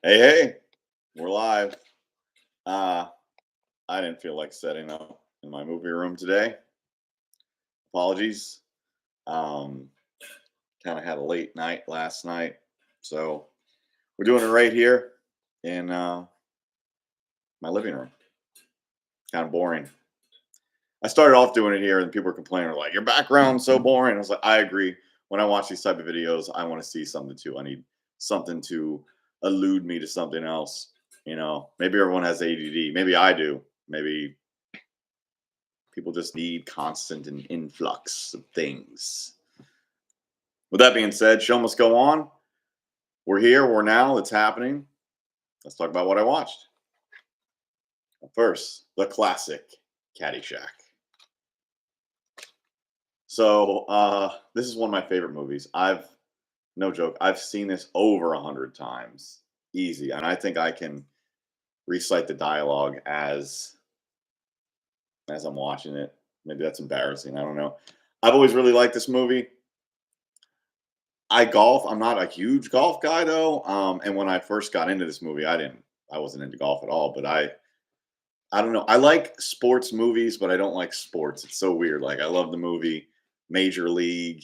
Hey, hey, we're live. Uh, I didn't feel like setting up in my movie room today. Apologies. Um, kind of had a late night last night, so we're doing it right here in my living room. Kind of boring. I started off doing it here, and people were complaining like, "Your background's so boring." I was like, "I agree. When I watch these type of videos, I want to see something too. I need something to elude me to something else. Maybe everyone has ADD. Maybe I do. Maybe people just need constant and influx of things. With that being said, show must go on. We're here. We're now. It's happening. Let's talk about what I watched. First, the classic Caddyshack. So this is one of my favorite movies. No joke, I've seen this over 100 times, easy, and I think I can recite the dialogue as I'm watching it. Maybe that's embarrassing. I don't know. I've always really liked this movie. I golf. I'm not a huge golf guy though. And when I first got into this movie, I wasn't into golf at all. But I don't know. I like sports movies, but I don't like sports. It's so weird. Like I love the movie Major League,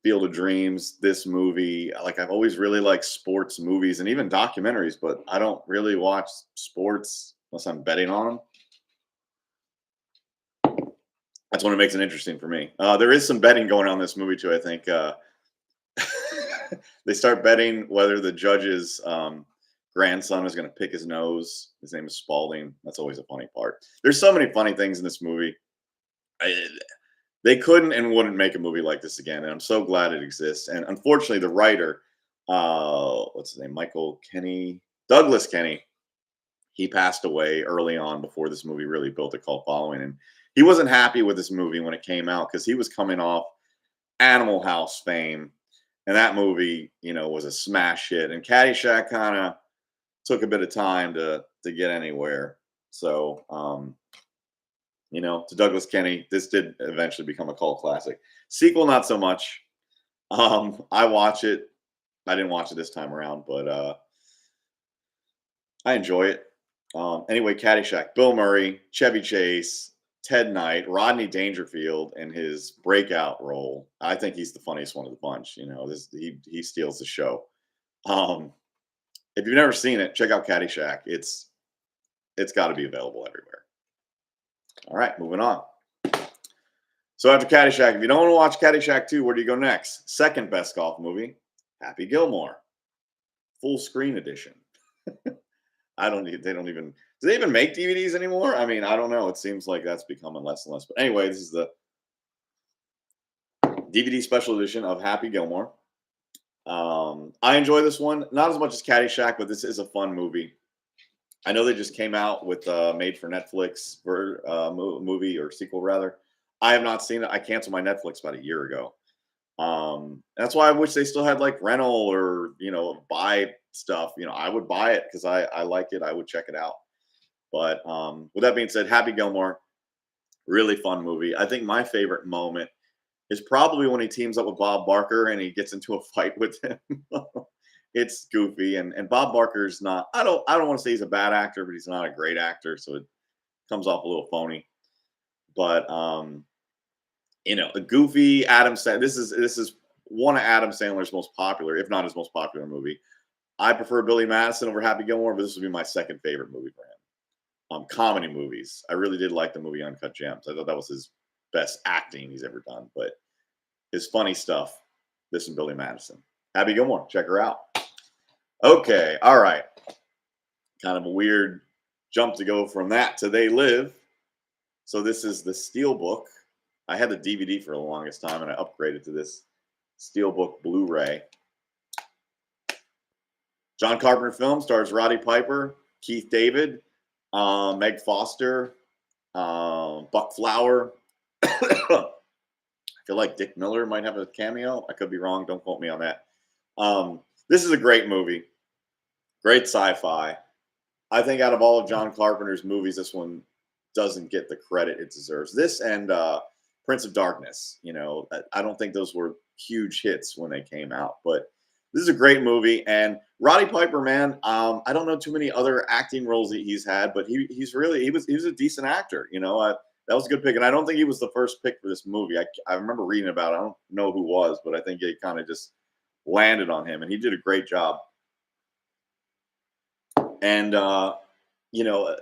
Field of Dreams. This movie, like I've always really liked sports movies and even documentaries, but I don't really watch sports unless I'm betting on them. That's when it makes it interesting for me. There is some betting going on in this movie too. I think. They start betting whether the judge's grandson is going to pick his nose. His name is Spalding. That's always a funny part. There's so many funny things in this movie. They couldn't and wouldn't make a movie like this again, and I'm so glad it exists. And unfortunately, the writer, what's his name, Douglas Kenny, he passed away early on before this movie really built a cult following, and he wasn't happy with this movie when it came out because he was coming off Animal House fame. And that movie, was a smash hit. And Caddyshack kind of took a bit of time to get anywhere. So, to Douglas Kenny, this did eventually become a cult classic. Sequel, not so much. I watch it. I didn't watch it this time around, but I enjoy it. Anyway, Caddyshack, Bill Murray, Chevy Chase, Ted Knight, Rodney Dangerfield in his breakout role. I think he's the funniest one of the bunch. He steals the show. If you've never seen it, check out Caddyshack. It's got to be available everywhere. All right, moving on. So after Caddyshack, if you don't want to watch Caddyshack 2, where do you go next? Second best golf movie, Happy Gilmore, full screen edition. Do they even make DVDs anymore? I mean, I don't know. It seems like that's becoming less and less. But anyway, this is the DVD special edition of Happy Gilmore. I enjoy this one, not as much as Caddyshack, but this is a fun movie. I know they just came out with made for Netflix movie or sequel rather. I have not seen it. I canceled my Netflix about a year ago. That's why I wish they still had like rental or buy stuff. I would buy it because I like it. I would check it out. But with that being said, Happy Gilmore, really fun movie. I think my favorite moment is probably when he teams up with Bob Barker and he gets into a fight with him. It's goofy, and Bob Barker's not. I don't want to say he's a bad actor, but he's not a great actor, so it comes off a little phony. But a goofy Adam Sandler. This is one of Adam Sandler's most popular, if not his most popular movie. I prefer Billy Madison over Happy Gilmore, but this would be my second favorite movie for him. Comedy movies. I really did like the movie Uncut Gems. I thought that was his best acting he's ever done. But his funny stuff, this and Billy Madison. Happy Gilmore. Check her out. Okay. All right. Kind of a weird jump to go from that to They Live. So this is the Steelbook. I had the DVD for the longest time, and I upgraded to this Steelbook Blu-ray. John Carpenter film stars Roddy Piper, Keith David, Meg Foster, Buck Flower. I feel like Dick Miller might have a cameo. I could be wrong. Don't quote me on that. This is a great movie. Great sci-fi. I think out of all of John Carpenter's movies, this one doesn't get the credit it deserves. This and Prince of Darkness. I don't think those were huge hits when they came out, but this is a great movie. And Roddy Piper, man, I don't know too many other acting roles that he's had, but he was a decent actor. That was a good pick, and I don't think he was the first pick for this movie. I remember reading about it. I don't know who was, but I think it kind of just landed on him, and he did a great job. And you know,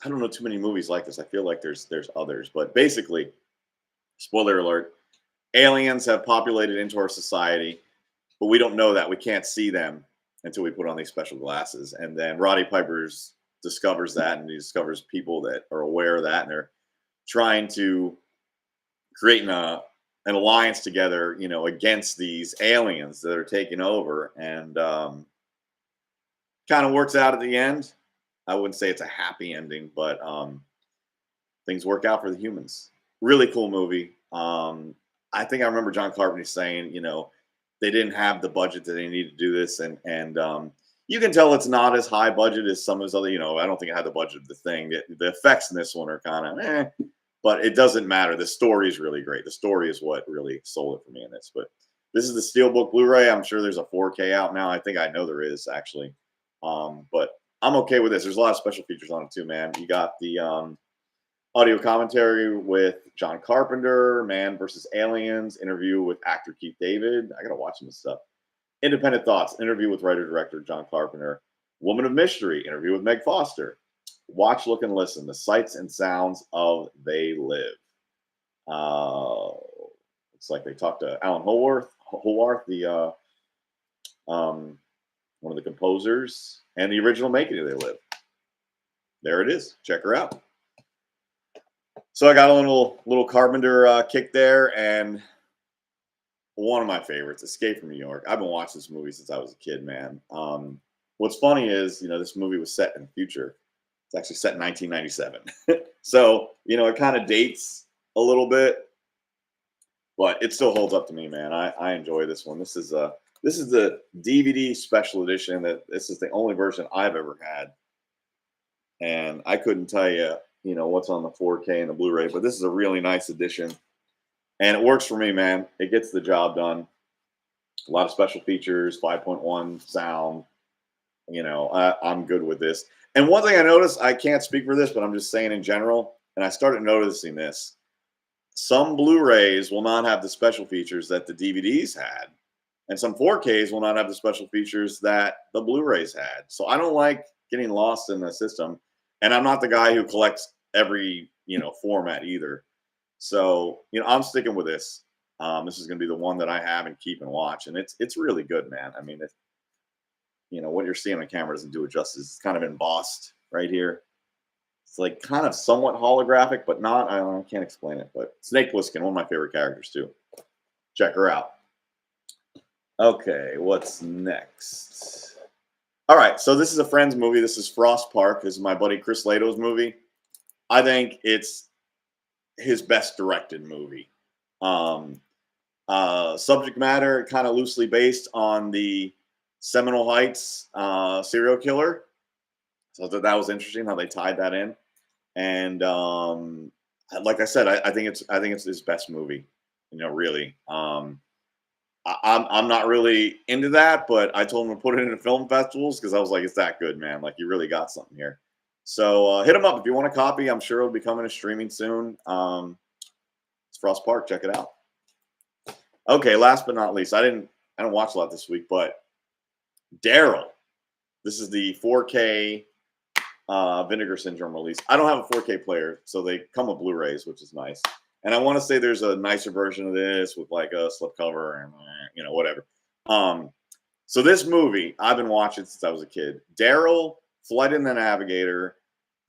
I don't know too many movies like this. I feel like there's others, but basically, spoiler alert: aliens have populated into our society, but we don't know that. We can't see them until we put on these special glasses. And then Roddy Piper's discovers that, and he discovers people that are aware of that, and they're trying to create an alliance together, against these aliens that are taking over. And kind of works out at the end. I wouldn't say it's a happy ending, but things work out for the humans. Really cool movie. I think I remember John Carpenter saying, they didn't have the budget that they needed to do this, and you can tell it's not as high budget as some of his other. I don't think it had the budget of the thing. The effects in this one are kind of but it doesn't matter. The story is really great. The story is what really sold it for me in this. But this is the Steelbook Blu-ray. I'm sure there's a 4K out now. I think I know there is actually, but I'm okay with this. There's a lot of special features on it too, man. You got the audio commentary with John Carpenter, Man vs. Aliens, interview with actor Keith David. I gotta watch this stuff. Independent Thoughts, interview with writer-director John Carpenter. Woman of Mystery, interview with Meg Foster. Watch, Look, and Listen, the sights and sounds of They Live. Looks like they talked to Alan Howarth, the one of the composers, and the original making of They Live. There it is. Check her out. So I got a little Carpenter kick there, and one of my favorites, Escape from New York. I've been watching this movie since I was a kid, man. What's funny is, this movie was set in the future. It's actually set in 1997. So, it kind of dates a little bit, but it still holds up to me, man. I enjoy this one. This is the DVD special edition. This is the only version I've ever had. And I couldn't tell you, what's on the 4K and the Blu-ray, but this is a really nice edition. And it works for me, man. It gets the job done. A lot of special features, 5.1 sound. I'm good with this. And one thing I noticed, I can't speak for this, but I'm just saying in general, and I started noticing this. Some Blu-rays will not have the special features that the DVDs had. And some 4Ks will not have the special features that the Blu-rays had. So I don't like getting lost in the system. And I'm not the guy who collects every, format either. So, I'm sticking with this. This is going to be the one that I have and keep and watch. And it's really good, man. I mean, what you're seeing on camera doesn't do it justice. It's kind of embossed right here. It's like kind of somewhat holographic, but not. I can't explain it. But Snake Plissken, one of my favorite characters too. Check her out. Okay, what's next? All right, so this is a Friends movie. This is Frost Park. This is my buddy Chris Lato's movie. I think it's his best directed movie. Subject matter kind of loosely based on the Seminole Heights serial killer. So that was interesting how they tied that in. And like I said, I think it's his best movie. Really. I'm not really into that, but I told him to put it into film festivals because I was like, it's that good, man. Like, you really got something here. So hit him up if you want a copy. I'm sure it'll be coming to streaming soon. It's Frost Park. Check it out. Okay, last but not least, I didn't watch a lot this week, but Daryl. This is the 4K Vinegar Syndrome release. I don't have a 4K player, so they come with Blu-rays, which is nice. And I want to say there's a nicer version of this with like a slipcover and whatever. So this movie I've been watching since I was a kid. Daryl, Flight in the Navigator,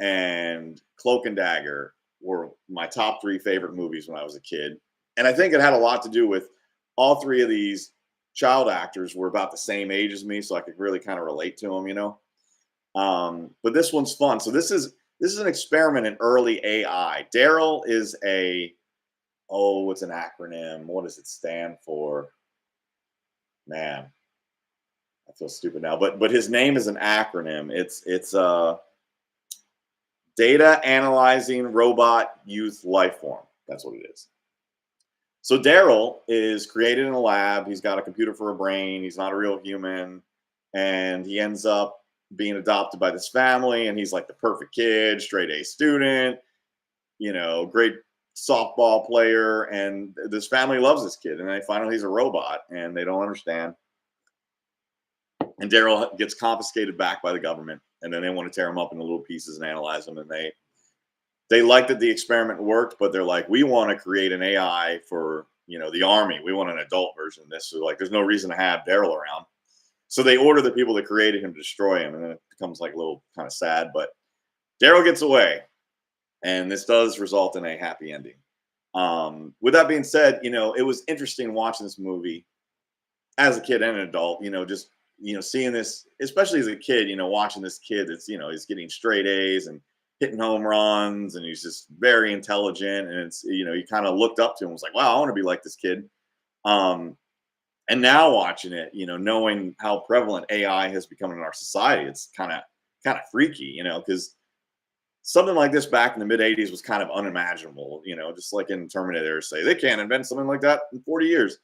and Cloak and Dagger were my top 3 favorite movies when I was a kid. And I think it had a lot to do with all 3 of these child actors were about the same age as me, so I could really kind of relate to them, But this one's fun. So this is an experiment in early AI. Daryl is it's an acronym. What does it stand for? Man, I feel stupid now. But his name is an acronym. It's Data Analyzing Robot Youth Life Form. That's what it is. So Daryl is created in a lab. He's got a computer for a brain. He's not a real human, and he ends up being adopted by this family. And he's like the perfect kid, straight A student, great softball player. And this family loves this kid. And they find out he's a robot, and they don't understand. And Daryl gets confiscated back by the government, and then they want to tear him up into little pieces and analyze him. And they like that the experiment worked, but they're like, we want to create an AI for the army. We want an adult version of this. So like, there's no reason to have Daryl around. So they order the people that created him to destroy him, and then it becomes like a little kind of sad. But Daryl gets away, and this does result in a happy ending. With that being said, it was interesting watching this movie as a kid and an adult. Just seeing this, especially as a kid, watching this kid that's he's getting straight A's and hitting home runs, and he's just very intelligent, and it's you kind of looked up to him, was like, wow, I want to be like this kid. And now watching it, knowing how prevalent AI has become in our society, it's kind of freaky, because something like this back in the mid 80s was kind of unimaginable, just like in Terminator, say they can't invent something like that in 40 years.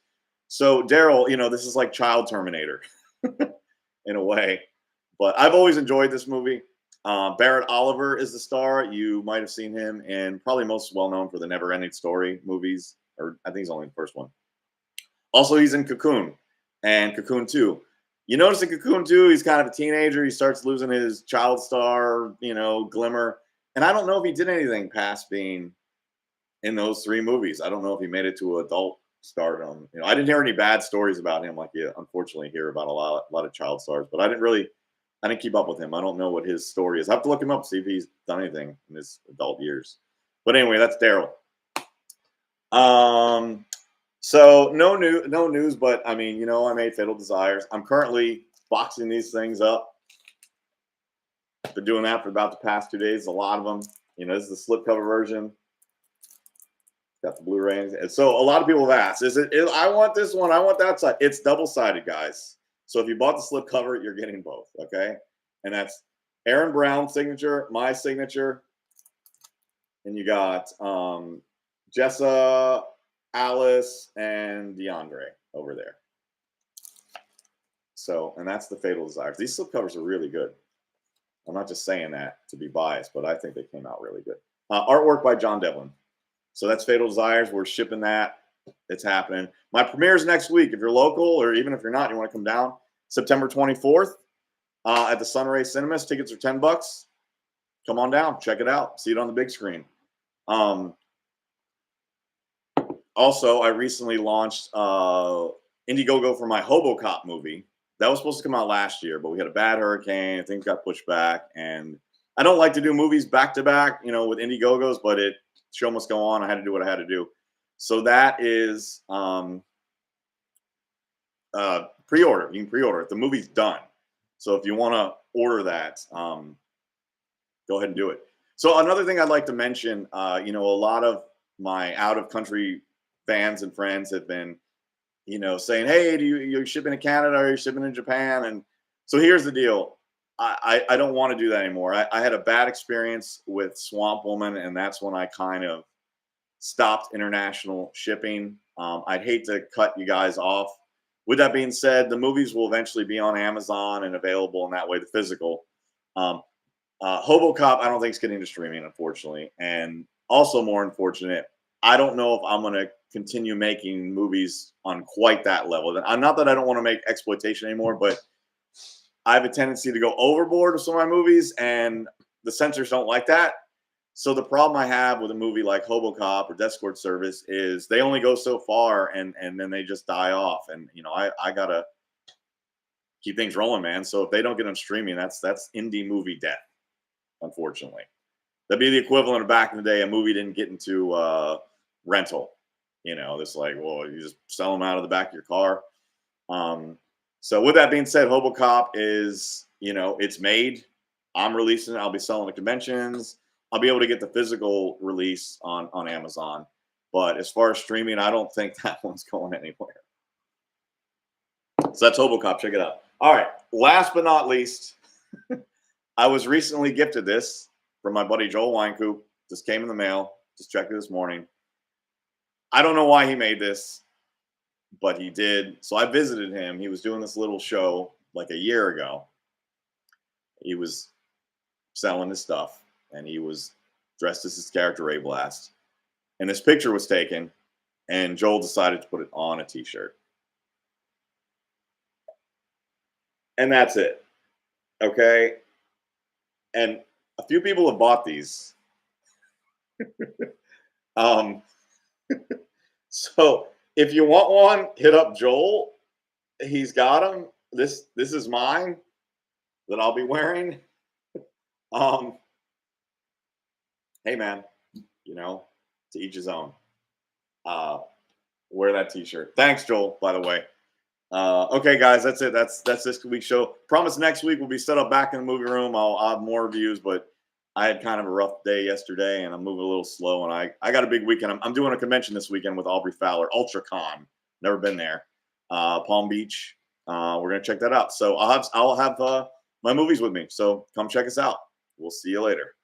So Daryl, this is like child Terminator in a way. But I've always enjoyed this movie. Barrett Oliver is the star. You might have seen him, and probably most well known for the Never Ending Story movies, or I think he's only in the first one. Also, he's in Cocoon and Cocoon 2. You notice in Cocoon 2, he's kind of a teenager. He starts losing his child star, glimmer. And I don't know if he did anything past being in those 3 movies. I don't know if he made it to adult stardom. I didn't hear any bad stories about him, like you unfortunately hear about a lot of child stars. But I didn't keep up with him. I don't know what his story is. I have to look him up, see if he's done anything in his adult years. But anyway, that's Daryl. So no news, but I mean, I made Fatal Desires. I'm currently boxing these things up. Been doing that for about the past 2 days. A lot of them. This is the slipcover version. Got the Blu-ray. And so a lot of people have asked, I want this one, I want that side. It's double-sided, guys. So if you bought the slipcover, you're getting both, okay? And that's Aaron Brown's signature, my signature, and you got Jessa, Alice, and DeAndre over there. So, and that's the Fatal Desires. These slipcovers are really good. I'm not just saying that to be biased, but I think they came out really good. Artwork by John Devlin. So that's Fatal Desires. We're shipping that. It's happening. My premiere is next week. If you're local, or even if you're not, you want to come down, September 24th at the Sunray Cinemas. Tickets are $10. Come on down. Check it out. See it on the big screen. Also, I recently launched Indiegogo for my HoboCop movie. That was supposed to come out last year, but we had a bad hurricane. Things got pushed back. And I don't like to do movies back to back, with Indiegogos, but show must go on. I had to do what I had to do. So that is pre-order. You can pre-order it. The movie's done. So if you want to order that, go ahead and do it. So another thing I'd like to mention, a lot of my out-of-country fans and friends have been, saying, hey, you're shipping to Canada, or you're shipping to Japan? And so here's the deal. I don't want to do that anymore. I had a bad experience with Swamp Woman, and that's when I kind of stopped international shipping. I'd hate to cut you guys off. With that being said, the movies will eventually be on Amazon and available in that way, the physical. HoboCop, I don't think it's getting to streaming, unfortunately. And also more unfortunate, I don't know if I'm going to continue making movies on quite that level. Not that I don't want to make exploitation anymore, but I have a tendency to go overboard with some of my movies, and the censors don't like that. So the problem I have with a movie like HoboCop or Death Escort Service is they only go so far, and then they just die off. And I gotta keep things rolling, man. So if they don't get them streaming, that's indie movie death, unfortunately. That'd be the equivalent of back in the day, a movie didn't get into rental. This like, well, you just sell them out of the back of your car. So with that being said, HoboCop is, it's made. I'm releasing it. I'll be selling at conventions. I'll be able to get the physical release on Amazon. But as far as streaming, I don't think that one's going anywhere. So that's HoboCop. Check it out. All right. Last but not least, I was recently gifted this from my buddy Joel Weinkoop. Just came in the mail. Just checked it this morning. I don't know why he made this, but he did. So I visited him. He was doing this little show like a year ago. He was selling his stuff, and he was dressed as his character Ray Blast. And this picture was taken, and Joel decided to put it on a T-shirt. And that's it. Okay. And a few people have bought these. um, so if you want one, hit up Joel. He's got them. This is mine that I'll be wearing. Hey man, to each his own. Wear that T-shirt. Thanks, Joel. By the way. Okay, guys, that's it. That's this week's show. Promise next week we'll be set up back in the movie room. I'll have more reviews, but I had kind of a rough day yesterday, and I'm moving a little slow. And I got a big weekend. I'm doing a convention this weekend with Aubrey Fowler, UltraCon. Never been there. Palm Beach. We're gonna check that out. So I'll have my movies with me. So come check us out. We'll see you later.